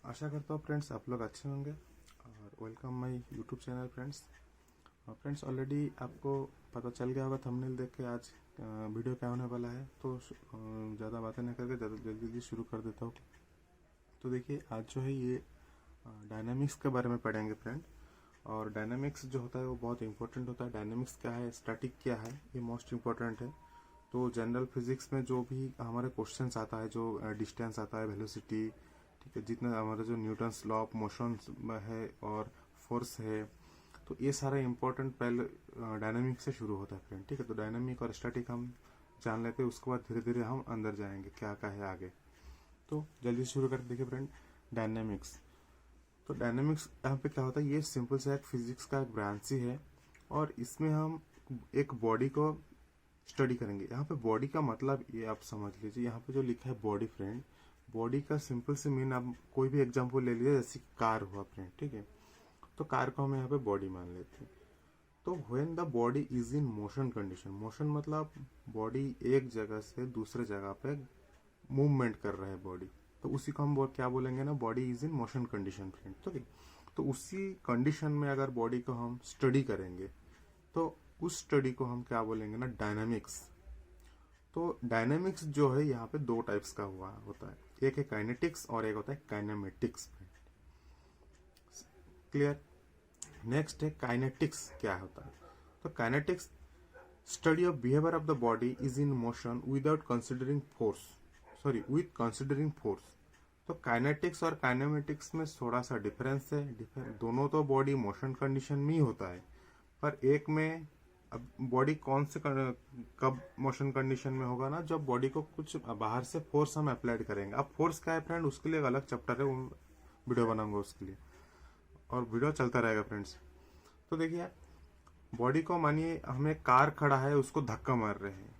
आशा करता हूँ फ्रेंड्स आप लोग अच्छे होंगे और welcome my YouTube channel friends. Already आपको पता चल गया होगा थंबनेल देख के आज वीडियो क्या होने वाला है। तो ज़्यादा बातें नहीं करके जल्दी शुरू कर देता हूँ। तो देखिए आज जो है ये डायनामिक्स के बारे में पढ़ेंगे फ्रेंड। और डायनामिक्स जो होता है वो बहुत इंपॉर्टेंट होता है। डायनामिक्स क्या है, स्टैटिक क्या है, ये मोस्ट इम्पोर्टेंट है। तो जनरल फिजिक्स में जो भी हमारे क्वेश्चंस आता है, जो डिस्टेंस आता है, वेलोसिटी, ठीक है, जितना हमारा जो न्यूटन्स लॉ ऑफ मोशन है और फोर्स है, तो ये सारा इंपॉर्टेंट पहले डायनामिक से शुरू होता है फ्रेंड। ठीक है, तो डायनामिक और स्टैटिक हम जान लेते हैं, उसके बाद धीरे धीरे हम अंदर जाएंगे क्या क्या है आगे। तो जल्दी से शुरू करते देखिए फ्रेंड, डायनामिक्स। तो डायनामिक्स यहाँ पे क्या होता है, ये सिंपल सा एक फिजिक्स का एक ब्रांच ही है और इसमें हम एक बॉडी को स्टडी करेंगे। यहाँ पे बॉडी का मतलब ये आप समझ लीजिए, यहाँ पे जो लिखा है बॉडी फ्रेंड, बॉडी का सिंपल से मीन आप कोई भी एग्जांपल ले लीजिए, जैसे कार हुआ फ्रेंड। ठीक है, तो कार को हम यहाँ पे बॉडी मान लेते हैं। तो when the body is in motion condition, motion मतलब बॉडी एक जगह से दूसरे जगह पे मूवमेंट कर रहा है बॉडी, तो उसी को हम क्या बोलेंगे ना, body is in motion condition friend. ठीक है, तो उसी कंडीशन में अगर बॉडी को हम स्टडी करेंगे तो उस स्टडी को हम क्या बोलेंगे ना, डायनामिक्स। तो डायनामिक्स जो है यहाँ पे दो टाइप्स का हुआ होता है, एक है काइनेटिक्स और एक होता है काइनेमेटिक्स। क्लियर। नेक्स्ट है काइनेटिक्स, क्या होता है। तो kinetics study of behaviour of the body is in motion without considering force, sorry with considering force. तो काइनेटिक्स और काइनेमेटिक्स में थोड़ा सा डिफरेंस है। दोनों तो बॉडी मोशन कंडीशन में ही होता है, पर एक में अब बॉडी कौन से कब मोशन कंडीशन में होगा ना, जब बॉडी को कुछ बाहर से फोर्स हम अप्लाइड करेंगे। अब फोर्स क्या है फ्रेंड, उसके लिए एक अलग चैप्टर है, वीडियो बनाऊंगा उसके लिए और वीडियो चलता रहेगा फ्रेंड्स। तो देखिए बॉडी को मानिए हमें कार खड़ा है, उसको धक्का मार रहे हैं,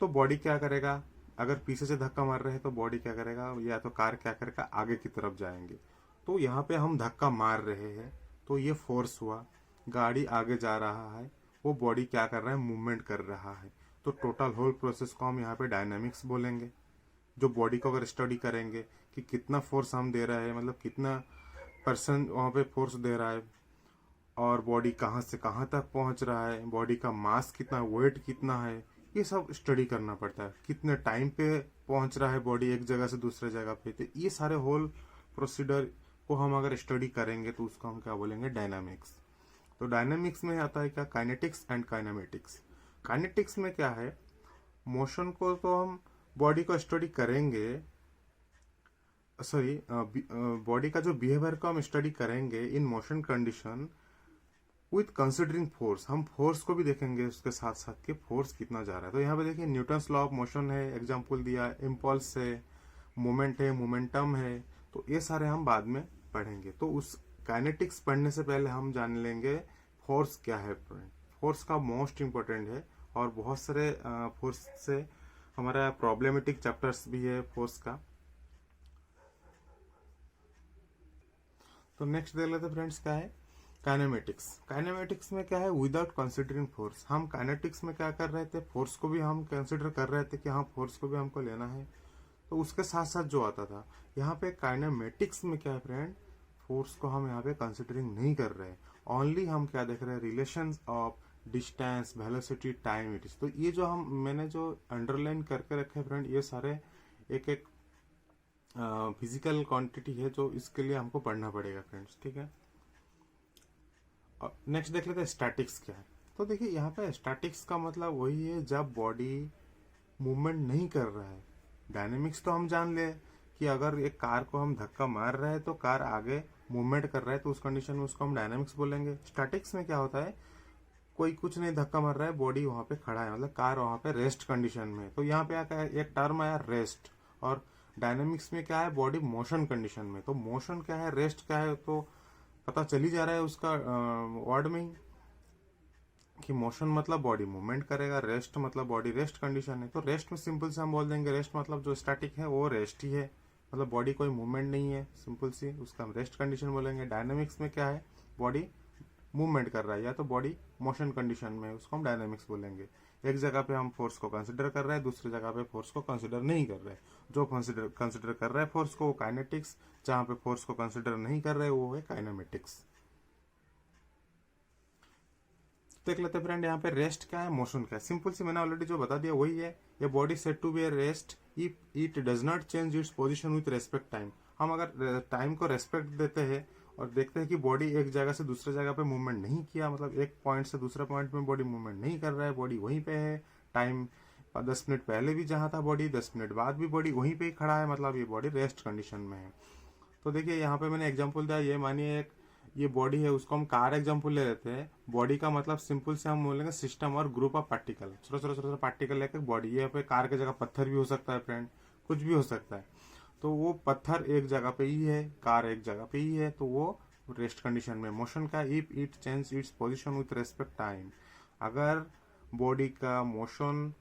तो बॉडी क्या करेगा, अगर पीछे से धक्का मार रहे हैं तो बॉडी क्या करेगा, या तो कार क्या करेगा, आगे की तरफ जाएंगे। तो यहाँ पे हम धक्का मार रहे हैं तो ये फोर्स हुआ, गाड़ी आगे जा रहा है, वो बॉडी क्या कर रहा है, मूवमेंट कर रहा है। तो टोटल होल प्रोसेस को हम यहाँ पे डायनामिक्स बोलेंगे। जो बॉडी को अगर स्टडी करेंगे कि कितना फोर्स हम दे रहे हैं, मतलब कितना परसेंट वहाँ पे फोर्स दे रहा है, और बॉडी कहाँ से कहाँ तक पहुँच रहा है, बॉडी का मास कितना, वेट कितना है, ये सब स्टडी करना पड़ता है। कितने टाइम पे पहुँच रहा है बॉडी एक जगह से दूसरे जगह पे, तो ये सारे होल प्रोसीडर को हम अगर स्टडी करेंगे तो उसको हम क्या बोलेंगे, डायनामिक्स। तो डायनामिक्स में आता है क्या, काइनेटिक्स एंड काइनेमेटिक्स। काइनेटिक्स में क्या है, मोशन को तो हम बॉडी को स्टडी करेंगे, सॉरी बॉडी का जो बिहेवियर को हम स्टडी करेंगे in motion condition with considering force. हम फोर्स को भी देखेंगे उसके साथ साथ कि फोर्स कितना जा रहा है। तो यहाँ पे देखिए न्यूटन्स लॉ ऑफ मोशन है, एग्जाम्पल दिया, इम्पल्स है, मोमेंट है, मोमेंटम है, तो ये सारे हम बाद में पढ़ेंगे। तो उस काइनेटिक्स पढ़ने से पहले हम जान लेंगे फोर्स क्या है। फोर्स का मोस्ट इम्पोर्टेंट है और बहुत सारे फोर्स से हमारा प्रॉब्लमेटिक चैप्टर्स भी है फोर्स का। तो नेक्स्ट देख लेते फ्रेंड्स क्या है, काइनेमेटिक्स। काइनेमेटिक्स में क्या है, विदाउट कंसिडरिंग फोर्स। हम काइनेटिक्स में क्या कर रहे थे, फोर्स को भी हम कंसिडर कर रहे थे कि हाँ फोर्स को भी हमको लेना है, तो उसके साथ साथ जो आता था यहाँ पे काइनेमेटिक्स में क्या है फ्रेंड, फोर्स को हम यहाँ पे कंसिडरिंग नहीं कर रहे हैं, ओनली हम क्या देख रहे हैं, relation of distance, velocity, time it is. तो ये जो मैंने जो अंडरलाइन करके रखे फ्रेंड, ये सारे एक एक फिजिकल क्वांटिटी है जो इसके लिए हमको पढ़ना पड़ेगा फ्रेंड्स। ठीक है, नेक्स्ट देख लेते हैं स्टैटिक्स क्या है। तो देखिए यहाँ पे स्टैटिक्स का मतलब वही है जब बॉडी मूवमेंट नहीं कर रहा है। डायनेमिक्स तो हम जान ले कि अगर एक कार को हम धक्का मार रहे हैं तो कार आगे मूवमेंट कर रहा है, तो उस कंडीशन में उसको हम डायनेमिक्स बोलेंगे। स्टैटिक्स में क्या होता है, कोई कुछ नहीं धक्का मार रहा है, बॉडी वहां पे खड़ा है, मतलब कार वहां पे रेस्ट कंडीशन में। तो यहाँ पे क्या है, एक टर्म आया रेस्ट। और डायनेमिक्स में क्या है, बॉडी मोशन कंडीशन में। तो मोशन क्या है, रेस्ट क्या है, तो पता चल ही जा रहा है उसका वर्ड में ही कि मोशन मतलब बॉडी मूवमेंट करेगा, रेस्ट मतलब बॉडी रेस्ट कंडीशन है। तो रेस्ट में सिंपल से हम बोल देंगे, रेस्ट मतलब जो स्टैटिक है वो रेस्ट ही है, मतलब बॉडी कोई मूवमेंट नहीं है, सिंपल सी, उसका हम रेस्ट कंडीशन बोलेंगे। डायनेमिक्स में क्या है, बॉडी मूवमेंट कर रहा है या तो बॉडी मोशन कंडीशन में, उसको हम डायनेमिक्स बोलेंगे। एक जगह पे हम फोर्स को कंसिडर कर रहे हैं, दूसरी जगह पे फोर्स को कंसिडर नहीं कर रहे हैं। जो कंसिडर कर रहे हैं फोर्स को वो काइनेटिक्स, जहां पे फोर्स को कंसिडर नहीं कर रहे वो है काइनेमेटिक्स। देख लेते फ्रेंड, यहाँ पे रेस्ट क्या है, मोशन क्या है। सिंपल सी मैंने ऑलरेडी जो बता दिया वही है। ये body said to be a rest if it does not change its position with respect time. हम अगर टाइम को रेस्पेक्ट देते हैं और देखते हैं कि बॉडी एक जगह से दूसरे जगह पे मूवमेंट नहीं किया, मतलब एक पॉइंट से दूसरे पॉइंट में बॉडी मूवमेंट नहीं कर रहा है, बॉडी वहीं पे है। टाइम 10 मिनट पहले भी जहां था बॉडी, 10 मिनट बाद भी बॉडी वहीं पे ही खड़ा है, मतलब ये बॉडी रेस्ट कंडीशन में है। तो देखिए यहाँ पे मैंने एग्जांपल दिया, ये मानिए एक ये बॉडी है, उसको हम कार एग्जांपल ले लेते हैं। बॉडी का मतलब सिंपल से हम बोलेंगे सिस्टम और ग्रुप ऑफ पार्टिकल, छोटे छोटे छोटे पार्टिकल लेकर बॉडी। ये पे कार की जगह पत्थर भी हो सकता है फ्रेंड, कुछ भी हो सकता है। तो वो पत्थर एक जगह पे ही है, कार एक जगह पे ही है, तो वो रेस्ट कंडीशन में। मोशन का if it change its position with respect time, अगर बॉडी का मोशन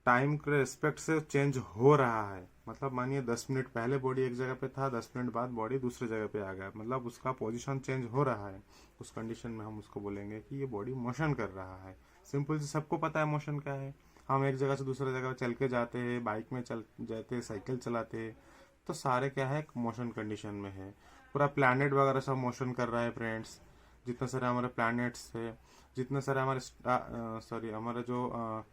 टाइम के रेस्पेक्ट से चेंज हो रहा है, मतलब मानिए 10 मिनट पहले बॉडी एक जगह पे था, 10 मिनट बाद बॉडी दूसरे जगह पे आ गया, मतलब उसका पोजीशन चेंज हो रहा है, उस कंडीशन में हम उसको बोलेंगे कि ये बॉडी मोशन कर रहा है। सिंपल से सबको पता है मोशन क्या है। हम एक जगह से दूसरे जगह चल के जाते हैं, बाइक में चल जाते हैं, साइकिल चलाते हैं, तो सारे क्या है, मोशन कंडीशन में है। पूरा प्लैनेट वगैरह सब मोशन कर रहा है फ्रेंड्स। जितने सारे हमारे प्लैनेट्स है, जितने सारे हमारे हमारे जो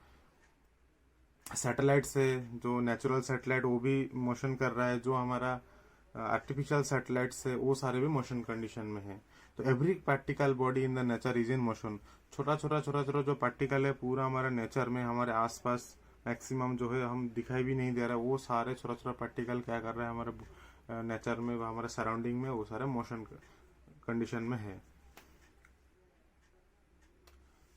सैटेलाइट से, जो नेचुरल सैटेलाइट वो भी मोशन कर रहा है, जो हमारा आर्टिफिशियल सैटेलाइट से वो सारे भी मोशन कंडीशन में है। तो every particle body in the nature is in motion. छोटा छोटा छोटा छोटा जो पार्टिकल है पूरा हमारे नेचर में, हमारे आसपास मैक्सिमम जो है हम दिखाई भी नहीं दे रहा, वो सारे छोटा छोटा पार्टिकल क्या कर रहे हैं हमारे नेचर में, हमारे सराउंडिंग में, वो सारे मोशन कंडीशन में है।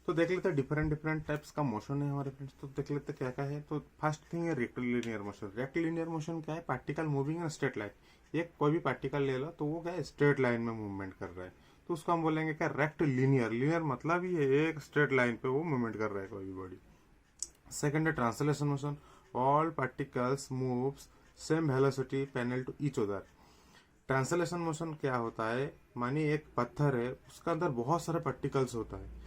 तो देख लेते हैं डिफरेंट डिफरेंट टाइप्स का मोशन है हमारे फ्रेंड्स। तो देख लेते हैं क्या क्या है। तो फर्स्ट थिंग है रेक्टिलिनियर मोशन। रेक्टिलिनियर मोशन क्या है, particle moving in straight line. एक कोई भी पार्टिकल ले लो तो वो क्या है, स्ट्रेट लाइन में मूवमेंट कर रहा है, तो उसको हम बोलेंगे क्या, रेक्टिलिनियर। लिनियर मतलब ही है एक स्ट्रेट लाइन पे वो मूवमेंट कर रहा है कोई भी बॉडी। सेकेंड है translation motion. All particles moves same velocity parallel to each other. Translation motion क्या होता है, मानिए एक पत्थर है, उसके अंदर बहुत सारे पार्टिकल्स होता है,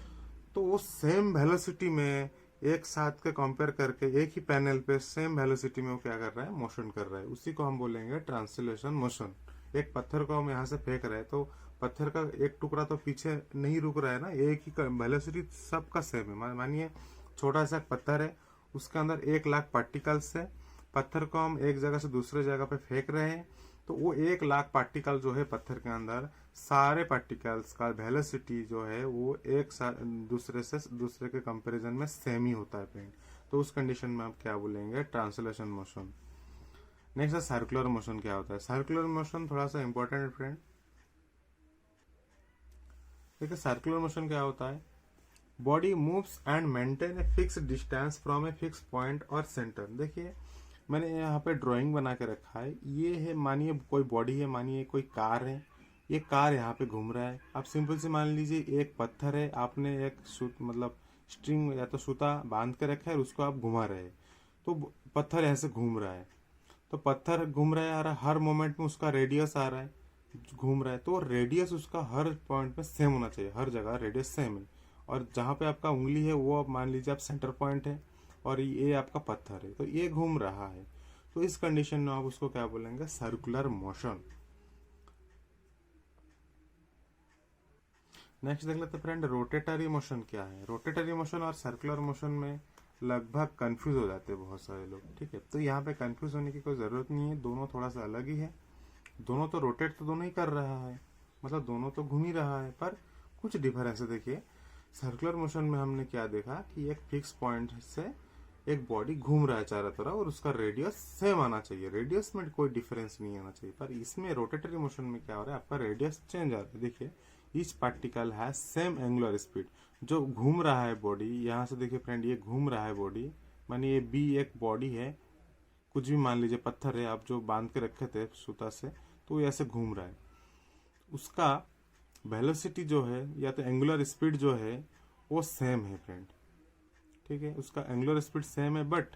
तो वो सेम वेलोसिटी में एक साथ के कंपेयर करके एक ही पैनल पे सेम वेलोसिटी में वो क्या कर रहा है, मोशन कर रहा है, उसी को हम बोलेंगे ट्रांसलेशन मोशन। एक पत्थर को हम यहाँ से फेंक रहे हैं तो पत्थर का एक टुकड़ा तो पीछे नहीं रुक रहा है ना, एक ही वेलोसिटी सबका सेम है। मानिए छोटा सा पत्थर है, उसके अंदर 1,00,000 पार्टिकल्स है, पत्थर को हम एक जगह से दूसरे जगह पे फेंक रहे हैं, तो वो 1,00,000 पार्टिकल जो है पत्थर के अंदर, सारे पार्टिकल्स का वेलोसिटी जो है वो एक दूसरे के कंपैरिजन में सेम ही होता है फ्रेंड। तो उस कंडीशन में आप क्या बोलेंगे, ट्रांसलेशन मोशन। नेक्स्ट है सर्कुलर मोशन। क्या होता है सर्कुलर मोशन, थोड़ा सा इंपॉर्टेंट है फ्रेंड। देखिए सर्कुलर मोशन क्या होता है, body moves and maintain a fix distance from a fix point और सेंटर। देखिए मैंने यहाँ पे ड्राइंग बना के रखा है, ये है मानिए कोई बॉडी है, मानिए कोई कार है, ये कार यहाँ पे घूम रहा है। आप सिंपल से मान लीजिए एक पत्थर है, आपने एक मतलब स्ट्रिंग या तो सूता बांध के रखा है, उसको आप घुमा रहे हैं, तो पत्थर ऐसे घूम रहा है। तो पत्थर घूम रहा है और हर मोमेंट में उसका रेडियस आ रहा है, घूम रहा है, तो रेडियस उसका हर पॉइंट पे सेम होना चाहिए, हर जगह रेडियस सेम है। और जहाँ पे आपका उंगली है वो आप मान लीजिए आप सेंटर पॉइंट है, और ये आपका पत्थर है, तो ये घूम रहा है। तो इस कंडीशन में आप उसको क्या बोलेंगे, सर्कुलर मोशन। नेक्स्ट देख लेते फ्रेंड, रोटेटरी मोशन क्या है। रोटेटरी मोशन और सर्कुलर मोशन में लगभग कंफ्यूज हो जाते हैं बहुत सारे लोग, ठीक है। तो यहाँ पे कंफ्यूज होने की कोई जरूरत नहीं है, दोनों थोड़ा सा अलग ही है। दोनों तो रोटेट तो दोनों ही कर रहा है, मतलब दोनों तो घूम ही रहा है, पर कुछ डिफरेंस है। देखिए सर्कुलर मोशन में हमने क्या देखा कि एक फिक्स पॉइंट से एक बॉडी घूम रहा है चारों तरफ, और उसका रेडियस सेम आना चाहिए, रेडियस में कोई डिफरेंस नहीं आना चाहिए। पर इसमें रोटेटरी मोशन में क्या हो रहा है, आपका रेडियस चेंज आ रहा है। देखिए each particle has same angular speed. जो घूम रहा है बॉडी, यहाँ से देखिए फ्रेंड, ये घूम रहा है बॉडी, मानिए ये बी एक बॉडी है, कुछ भी मान लीजिए पत्थर है, आप जो बांध के रखे थे सूता से, तो ये ऐसे घूम रहा है। उसका वेलोसिटी जो है या तो एंगुलर स्पीड जो है वो सेम है फ्रेंड, ठीक है, उसका एंगुलर स्पीड सेम है, बट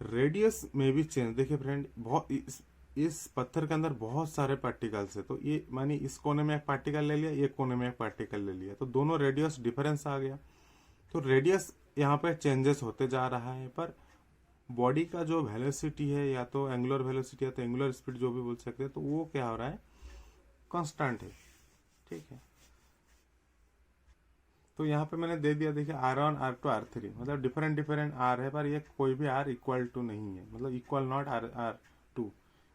रेडियस में भी चेंज। देखिए फ्रेंड, बहुत इस पत्थर के अंदर बहुत सारे पार्टिकल्स है, तो ये मानिए इस कोने में एक पार्टिकल ले लिया, ये कोने में एक पार्टिकल ले लिया, तो दोनों रेडियस डिफरेंस आ गया। तो रेडियस यहाँ पे चेंजेस होते जा रहा है, पर बॉडी का जो वेलोसिटी है, या तो एंगुलर वेलोसिटी या तो एंगुलर स्पीड जो भी बोल सकते हैं, तो वो क्या हो रहा है, कांस्टेंट है। ठीक है, तो यहाँ पे मैंने दे दिया, देखिए R1 R2 R3, मतलब डिफरेंट डिफरेंट R है, पर ये कोई भी R इक्वल टू नहीं है, मतलब इक्वल नॉट R2।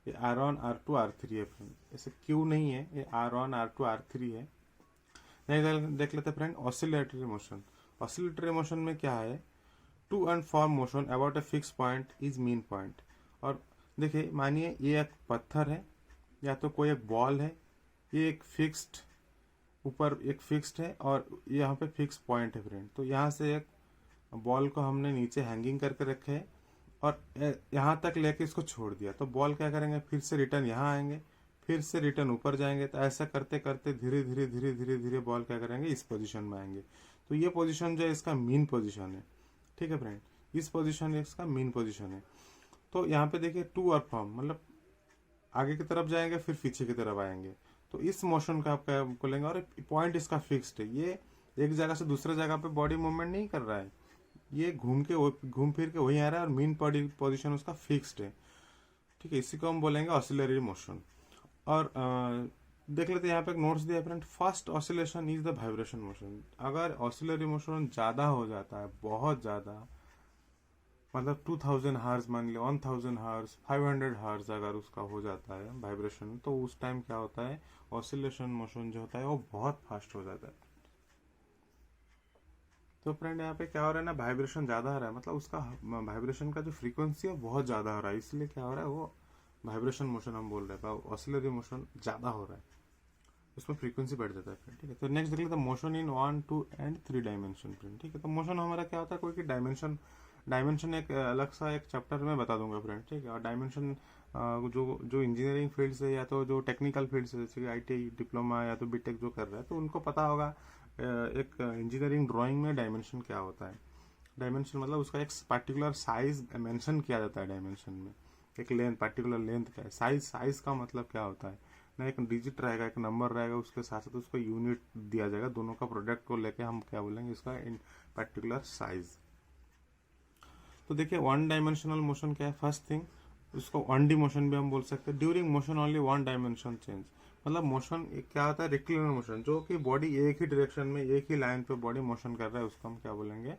ये R1 R2 R3 है फ्रेंड, ऐसे क्यों नहीं है, ये R1 R2 R3 है। नहीं, देख लेते friend, oscillatory motion. Oscillatory motion में क्या है, to and from motion about a fix point is mean point. और देखिए, मानिए ये एक पत्थर है, या तो कोई एक बॉल है, ये एक फिक्स्ड, ऊपर एक फिक्स्ड है और यहाँ पे फिक्स पॉइंट है फ्रेंड। तो यहाँ से एक बॉल को हमने नीचे हैंगिंग करके रखे है और यहाँ तक लेके इसको छोड़ दिया, तो बॉल क्या करेंगे, फिर से रिटर्न यहाँ आएंगे, फिर से रिटर्न ऊपर जाएंगे। तो ऐसा करते करते धीरे धीरे धीरे धीरे धीरे बॉल क्या करेंगे, इस पोजीशन में आएंगे। तो ये पोजीशन जो है इसका मीन पोजीशन है। ठीक है फ्रेंड, इस पोजीशन इसका मीन पोजीशन है। तो यहाँ पे देखिए टू और फ्रॉम, मतलब आगे की तरफ जाएंगे फिर पीछे की तरफ आएंगे, तो इस मोशन का आप क्या बोलेंगे। और पॉइंट इसका फिक्स्ड है, ये एक जगह से दूसरे जगह पे बॉडी मूवमेंट नहीं कर रहा है, ये घूम फिर के वहीं आ रहा है और मीन बॉडी पोजीशन उसका फिक्स्ड है। ठीक है, इसी को हम बोलेंगे ऑसिलरी मोशन। और देख लेते हैं यहाँ पे एक नोट्स दिया friend, first oscillation is the vibration motion. अगर ऑसिलरी मोशन ज्यादा हो जाता है, बहुत ज्यादा, मतलब 2000 हर्ट्ज मान लिया, 1000 हर्ट्ज, 500 हर्ट्ज अगर उसका हो जाता है वाइब्रेशन, तो उस टाइम क्या होता है, ऑसिलेशन मोशन जो होता है वो बहुत फास्ट हो जाता है। तो फ्रेंड यहाँ पे क्या हो रहा है ना, वाइब्रेशन ज्यादा हो रहा है, मतलब उसका वाइब्रेशन का जो फ्रीक्वेंसी है बहुत ज्यादा हो रहा है, इसलिए क्या हो रहा है, वो वाइब्रेशन मोशन हम बोल रहे हैं, ऑसिलरी मोशन ज्यादा हो रहा है, उसमें फ्रीक्वेंसी बढ़ जाता है फ्रेंड। ठीक है, तो नेक्स्ट देख लेते हैं motion in 1, 2 and 3 dimension friend. ठीक है, तो मोशन हमारा क्या होता है, कोई की डायमेंशन, डायमेंशन एक अलग सा एक चैप्टर में बता दूंगा फ्रेंड। ठीक है, और डायमेंशन जो जो इंजीनियरिंग फील्ड से या तो जो टेक्निकल फील्ड से, जैसे ITI डिप्लोमा या तो बीटेक जो कर रहा है, तो उनको पता होगा एक इंजीनियरिंग ड्राइंग में डायमेंशन क्या होता है। डायमेंशन मतलब उसका एक पर्टिकुलर साइज मेंशन किया जाता है डायमेंशन में, एक लेंथ, पर्टिकुलर लेंथ का है। साइज, साइज का मतलब क्या होता है ना, एक डिजिट रहेगा, एक नंबर रहेगा, उसके साथ साथ उसको यूनिट दिया जाएगा, दोनों का प्रोडक्ट को लेके हम क्या बोलेंगे, इसका इन पर्टिकुलर साइज। तो देखिए वन डायमेंशनल मोशन क्या है, फर्स्ट थिंग उसको 1D मोशन भी हम बोल सकते हैं। During motion only one dimension change, मतलब मोशन क्या होता है, रेक्टिलिनियर मोशन, जो कि बॉडी एक ही डायरेक्शन में एक ही लाइन पे बॉडी मोशन कर रहा है, उसको हम क्या बोलेंगे,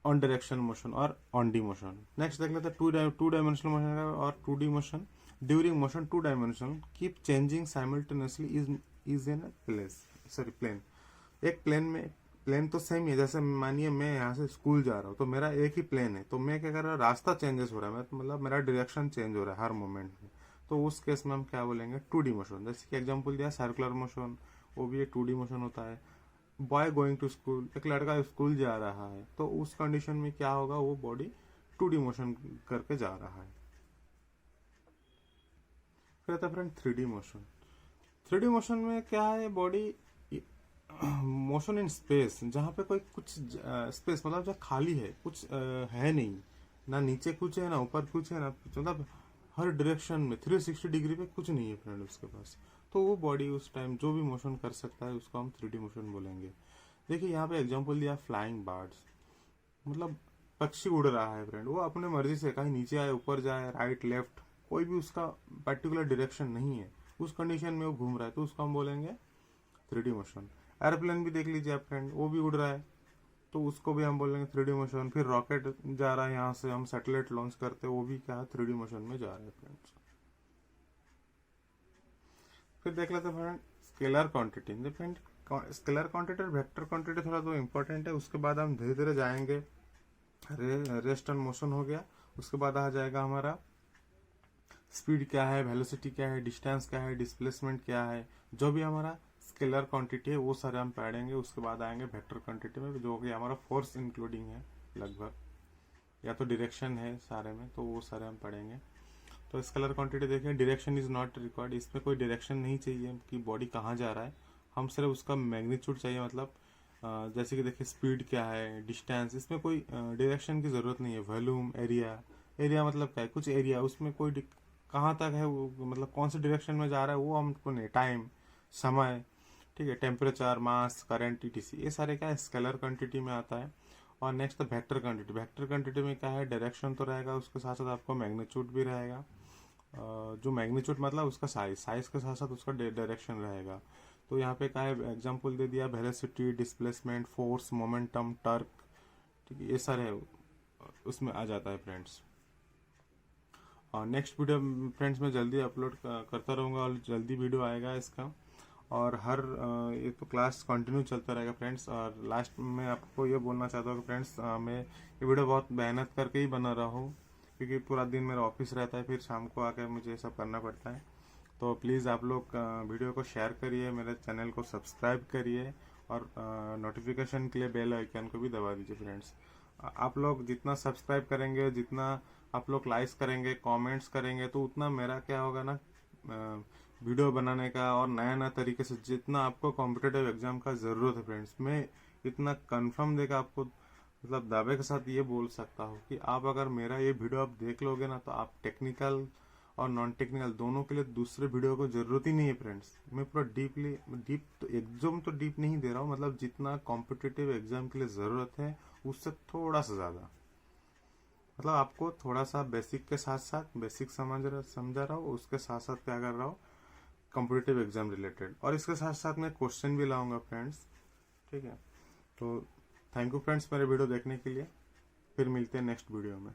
ऑन डायरेक्शन मोशन और ऑन डी मोशन। नेक्स्ट देख लेते हैं टू डायमेंशनल मोशन और 2D motion. During motion two dimension keep changing simultaneously is in place, sorry plane. एक प्लेन में, प्लेन तो सेम ही है, जैसे मानिए मैं यहाँ से स्कूल जा रहा हूँ, तो मेरा एक ही प्लेन है, तो मैं क्या कर रहा हूँ, रास्ता चेंजेस हो रहा है, मतलब मेरा डायरेक्शन चेंज हो रहा है हर मोमेंट में, तो उस केस में हम क्या बोलेंगे, 2D मोशन। जैसे कि एग्जांपल दिया सर्कुलर मोशन, वो भी एक 2D मोशन होता है। बॉय गोइंग टू स्कूल, एक लड़का स्कूल जा रहा है, तो उस कंडीशन में क्या होगा, वो बॉडी 2D मोशन करके जा रहा है। फिर आता है friend 3D motion. 3D motion में क्या है, बॉडी मोशन इन स्पेस, जहाँ पे कोई कुछ स्पेस, मतलब जो खाली है, कुछ है नहीं, ना नीचे कुछ है, ना ऊपर कुछ है, ना मतलब हर डायरेक्शन में 360 डिग्री पे कुछ नहीं है फ्रेंड उसके पास, तो वो बॉडी उस टाइम जो भी मोशन कर सकता है उसको हम 3D मोशन बोलेंगे। देखिए यहाँ पे एग्जांपल दिया फ्लाइंग बर्ड्स, मतलब पक्षी उड़ रहा है फ्रेंड, वो अपने मर्जी से कहीं नीचे आए, ऊपर जाए, राइट लेफ्ट, कोई भी उसका पर्टिकुलर डायरेक्शन नहीं है, उस कंडीशन में वो घूम रहा है, तो उसको हम बोलेंगे 3D मोशन। एयरप्लेन भी देख लीजिए आप फ्रेंड, वो भी उड़ रहा है, तो उसको भी हम बोलेंगे 3D मोशन। फिर रॉकेट जा रहा है, यहाँ से हम सैटेलाइट लॉन्च करते हैं, वो भी क्या है, 3D मोशन में जा रहे हैं फ्रेंड्स। फिर देख लेते हैं friend scalar quantity. Friend scalar quantity और वेक्टर क्वांटिटी थोड़ा तो इम्पोर्टेंट है, उसके बाद हम धीरे धीरे जाएंगे। रेस्ट एंड मोशन हो गया, उसके बाद आ जाएगा हमारा स्पीड क्या है, वेलोसिटी क्या है, डिस्टेंस क्या है, डिस्प्लेसमेंट क्या है, जो भी हमारा स्केलर क्वांटिटी है वो सारे हम पढ़ेंगे। उसके बाद आएंगे वेक्टर क्वांटिटी में, जो कि हमारा फोर्स इंक्लूडिंग है लगभग, या तो डायरेक्शन है सारे में, तो वो सारे हम पढ़ेंगे। तो स्केलर क्वांटिटी देखिए, डायरेक्शन इज नॉट रिक्वायर्ड, इसमें कोई डायरेक्शन नहीं चाहिए कि बॉडी कहाँ जा रहा है, हम सिर्फ उसका मैग्नीट्यूड चाहिए, मतलब जैसे कि देखिए स्पीड क्या है, डिस्टेंस, इसमें कोई डायरेक्शन की जरूरत नहीं है। वॉल्यूम, एरिया, एरिया मतलब क्या है, कुछ एरिया, उसमें कोई कहाँ तक है वो, मतलब कौन से डायरेक्शन में जा रहा है वो हमको नहीं, टाइम, समय, ठीक है। टेम्परेचर, मास, करंट, ईटीसी, ये सारे क्या है स्केलर क्वांटिटी में आता है। और next vector quantity. Vector quantity में क्या है डायरेक्शन तो रहेगा, उसके साथ साथ आपको मैग्नीट्यूड भी रहेगा। जो मैग्नीट्यूड मतलब उसका साइज, साइज के साथ साथ उसका डायरेक्शन रहेगा। तो यहाँ पे क्या है एग्जाम्पल दे दिया, velocity, displacement, force, momentum, torque, ठीक है, ये सारे उसमें आ जाता है फ्रेंड्स। और नेक्स्ट वीडियो फ्रेंड्स मैं जल्दी अपलोड करता रहूँगा और जल्दी वीडियो आएगा इसका। और हर ये तो क्लास कंटिन्यू चलता रहेगा फ्रेंड्स। और लास्ट में आपको ये बोलना चाहता हूँ कि फ्रेंड्स मैं ये वीडियो बहुत मेहनत करके ही बना रहा हूँ, क्योंकि पूरा दिन मेरा ऑफिस रहता है, फिर शाम को आकर मुझे ये सब करना पड़ता है। तो प्लीज़ आप लोग वीडियो को शेयर करिए, मेरे चैनल को सब्सक्राइब करिए और नोटिफिकेशन के लिए बेल आइकन को भी दबा दीजिए फ्रेंड्स। आप लोग जितना सब्सक्राइब करेंगे, जितना आप लोग लाइक्स करेंगे, कमेंट्स करेंगे, तो उतना मेरा क्या होगा ना वीडियो बनाने का और नया नया तरीके से, जितना आपको कॉम्पिटेटिव एग्जाम का ज़रूरत है फ्रेंड्स, मैं इतना कंफर्म देकर आपको मतलब दावे के साथ ये बोल सकता हूँ कि आप अगर मेरा ये वीडियो आप देख लोगे ना, तो आप टेक्निकल और नॉन टेक्निकल दोनों के लिए दूसरे वीडियो को जरूरत ही नहीं है फ्रेंड्स। मैं पूरा डीप तो एकदम तो डीप नहीं दे रहा हूँ, मतलब जितना कॉम्पिटिटिव एग्जाम के लिए ज़रूरत है उससे थोड़ा सा ज़्यादा, मतलब आपको थोड़ा सा बेसिक के साथ साथ बेसिक समझा रहा हूँ, उसके साथ साथ क्या कर रहा हूँ कॉम्पिटिटिव एग्जाम रिलेटेड, और इसके साथ साथ मैं क्वेश्चन भी लाऊंगा फ्रेंड्स। ठीक है, तो थैंक यू फ्रेंड्स मेरे वीडियो देखने के लिए। फिर मिलते हैं नेक्स्ट वीडियो में।